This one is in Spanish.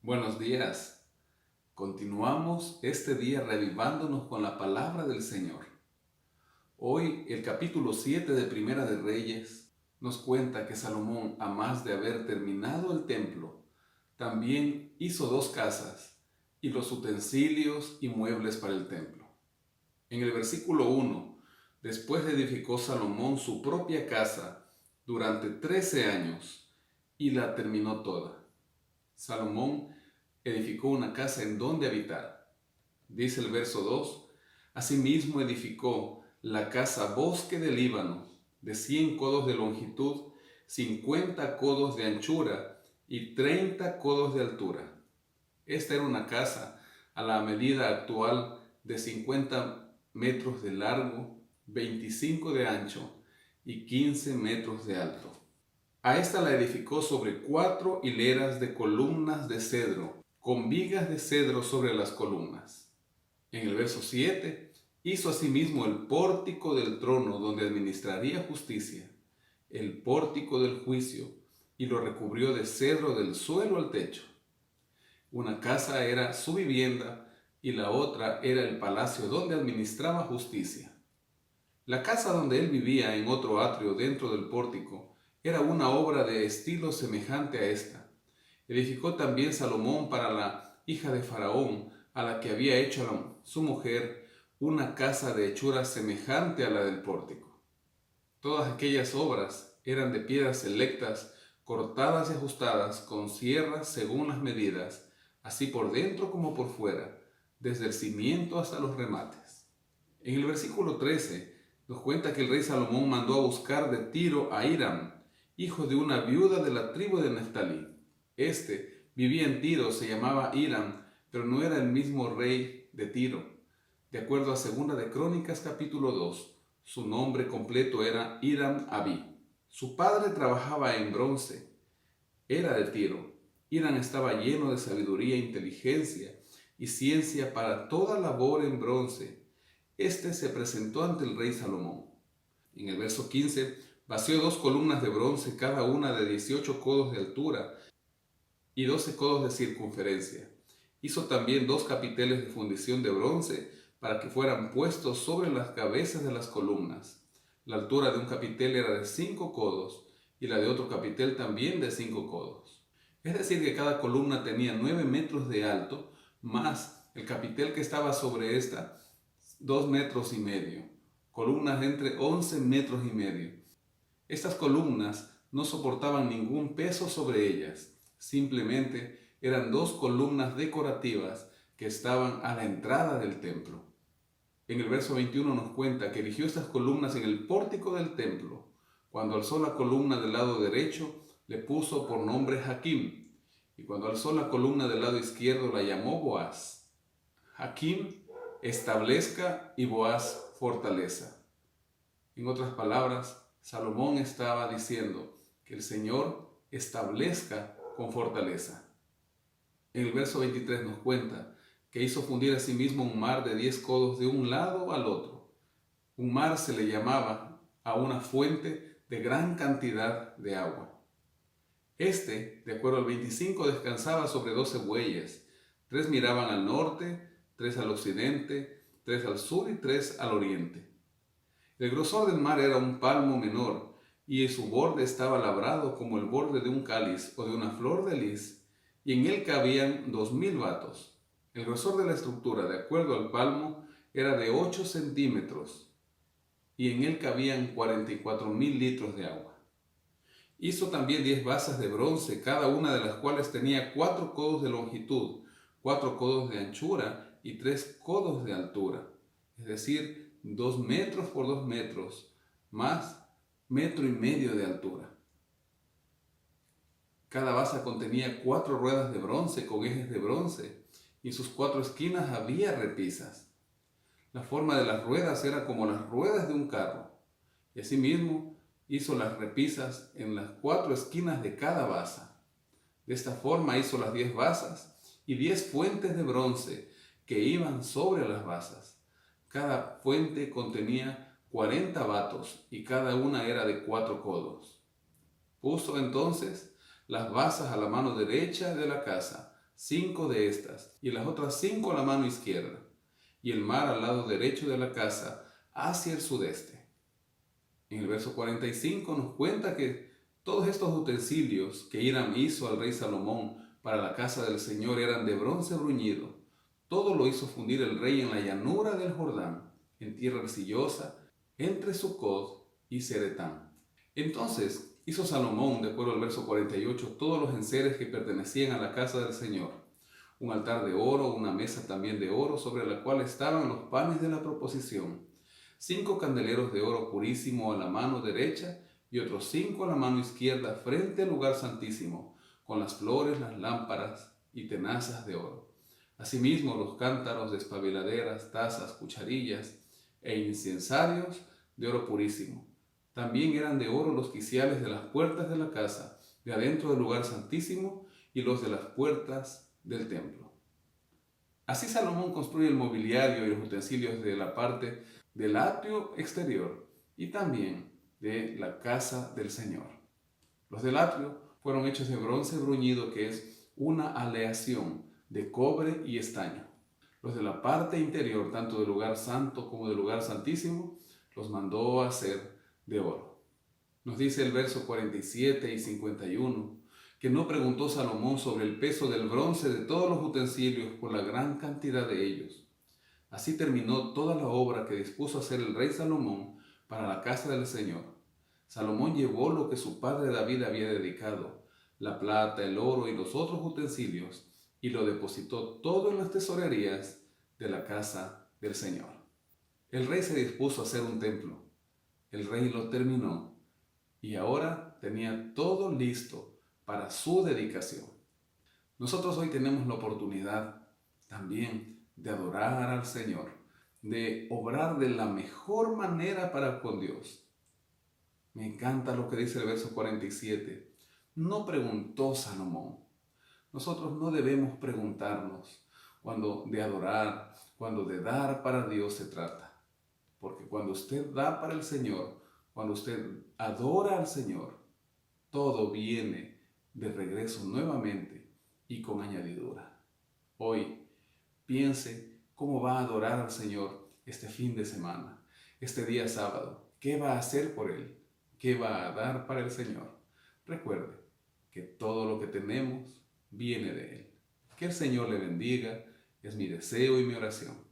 Buenos días. Continuamos este día revivándonos con la palabra del Señor. Hoy el capítulo 7 de Primera de Reyes nos cuenta que Salomón, a más de haber terminado el templo, también hizo dos casas y los utensilios y muebles para el templo. En el versículo 1, después edificó Salomón su propia casa durante 13 años y la terminó toda. Salomón edificó una casa en donde habitar. Dice el verso 2, asimismo edificó la casa Bosque del Líbano, de 100 codos de longitud, 50 codos de anchura y 30 codos de altura. Esta era una casa a la medida actual de 50 metros de largo, 25 de ancho y 15 metros de alto. A esta la edificó sobre 4 hileras de columnas de cedro, con vigas de cedro sobre las columnas. En el verso 7, hizo asimismo el pórtico del trono donde administraría justicia, el pórtico del juicio, y lo recubrió de cedro del suelo al techo. Una casa era su vivienda y la otra era el palacio donde administraba justicia. La casa donde él vivía en otro atrio dentro del pórtico era una obra de estilo semejante a esta. Edificó también Salomón para la hija de Faraón, a la que había hecho su mujer, una casa de hechura semejante a la del pórtico. Todas aquellas obras eran de piedras selectas, cortadas y ajustadas con sierras según las medidas, así por dentro como por fuera, desde el cimiento hasta los remates. En el versículo 13 nos cuenta que el rey Salomón mandó a buscar de Tiro a Hiram, hijo de una viuda de la tribu de Neftalí. Este vivía en Tiro, se llamaba Hiram, pero no era el mismo rey de Tiro. De acuerdo a 2 de Crónicas capítulo 2, su nombre completo era Hiram Abí. Su padre trabajaba en bronce, era de Tiro. Hiram estaba lleno de sabiduría, inteligencia y ciencia para toda labor en bronce. Este se presentó ante el rey Salomón. En el verso 15, vació 2 columnas de bronce, cada una de 18 codos de altura y 12 codos de circunferencia. Hizo también 2 capiteles de fundición de bronce para que fueran puestos sobre las cabezas de las columnas. La altura de un capitel era de 5 codos y la de otro capitel también de 5 codos. Es decir, que cada columna tenía 9 metros de alto, más el capitel que estaba sobre esta, 2 metros y medio. Columnas de entre 11 metros y medio. Estas columnas no soportaban ningún peso sobre ellas. Simplemente eran 2 columnas decorativas que estaban a la entrada del templo. En el verso 21 nos cuenta que erigió estas columnas en el pórtico del templo. Cuando alzó la columna del lado derecho, le puso por nombre Jaquim, y cuando alzó la columna del lado izquierdo la llamó Boaz. Jaquim, establezca, y Boaz, fortaleza. En otras palabras, Salomón estaba diciendo que el Señor establezca con fortaleza. En el verso 23 nos cuenta que hizo fundir a sí mismo un mar de 10 codos de un lado al otro. Un mar se le llamaba a una fuente de gran cantidad de agua. Este, de acuerdo al 25, descansaba sobre 12 bueyes. 3 miraban al norte, 3 al occidente, 3 al sur y 3 al oriente. El grosor del mar era un palmo menor, y su borde estaba labrado como el borde de un cáliz o de una flor de lis, y en él cabían 2000 batos. El grosor de la estructura, de acuerdo al palmo, era de 8 centímetros, y en él cabían 44,000 litros de agua. Hizo también 10 basas de bronce, cada una de las cuales tenía 4 codos de longitud, 4 codos de anchura y 3 codos de altura, es decir, 2 metros por 2 metros, más 1,5 metros de altura. Cada basa contenía 4 ruedas de bronce con ejes de bronce, y en sus 4 esquinas había repisas. La forma de las ruedas era como las ruedas de un carro, y asimismo hizo las repisas en las 4 esquinas de cada basa. De esta forma hizo las 10 basas y 10 fuentes de bronce que iban sobre las basas. Cada fuente contenía 40 batos y cada una era de 4 codos. Puso entonces las basas a la mano derecha de la casa, 5 de estas, y las otras 5 a la mano izquierda, y el mar al lado derecho de la casa, hacia el sudeste. En el verso 45 nos cuenta que todos estos utensilios que Hiram hizo al rey Salomón para la casa del Señor eran de bronce bruñido. Todo lo hizo fundir el rey en la llanura del Jordán, en tierra arcillosa, entre Sucot y Zeretán. Entonces hizo Salomón, de acuerdo al verso 48, todos los enseres que pertenecían a la casa del Señor. Un altar de oro, una mesa también de oro, sobre la cual estaban los panes de la proposición. 5 candeleros de oro purísimo a la mano derecha y otros 5 a la mano izquierda frente al lugar santísimo, con las flores, las lámparas y tenazas de oro. Asimismo, los cántaros, despabiladeras, tazas, cucharillas e incensarios de oro purísimo. También eran de oro los quiciales de las puertas de la casa, de adentro del lugar santísimo, y los de las puertas del templo. Así Salomón construye el mobiliario y los utensilios de la parte del atrio exterior y también de la casa del Señor. Los del atrio fueron hechos de bronce bruñido, que es una aleación de cobre y estaño. Los de la parte interior, tanto del lugar santo como del lugar santísimo, los mandó a hacer de oro. Nos dice el verso 47 y 51 que no preguntó Salomón sobre el peso del bronce de todos los utensilios por la gran cantidad de ellos. Así terminó toda la obra que dispuso hacer el rey Salomón para la casa del Señor. Salomón llevó lo que su padre David había dedicado, la plata, el oro y los otros utensilios, y lo depositó todo en las tesorerías de la casa del Señor. El rey se dispuso a hacer un templo. El rey lo terminó y ahora tenía todo listo para su dedicación. Nosotros hoy tenemos la oportunidad también de adorar al Señor, de obrar de la mejor manera para con Dios. Me encanta lo que dice el verso 47. No preguntó Salomón. Nosotros no debemos preguntarnos cuando de adorar, cuando de dar para Dios se trata. Porque cuando usted da para el Señor, cuando usted adora al Señor, todo viene de regreso nuevamente y con añadidura. Hoy, piense cómo va a adorar al Señor este fin de semana, este día sábado. ¿Qué va a hacer por Él? ¿Qué va a dar para el Señor? Recuerde que todo lo que tenemos viene de Él. Que el Señor le bendiga, es mi deseo y mi oración.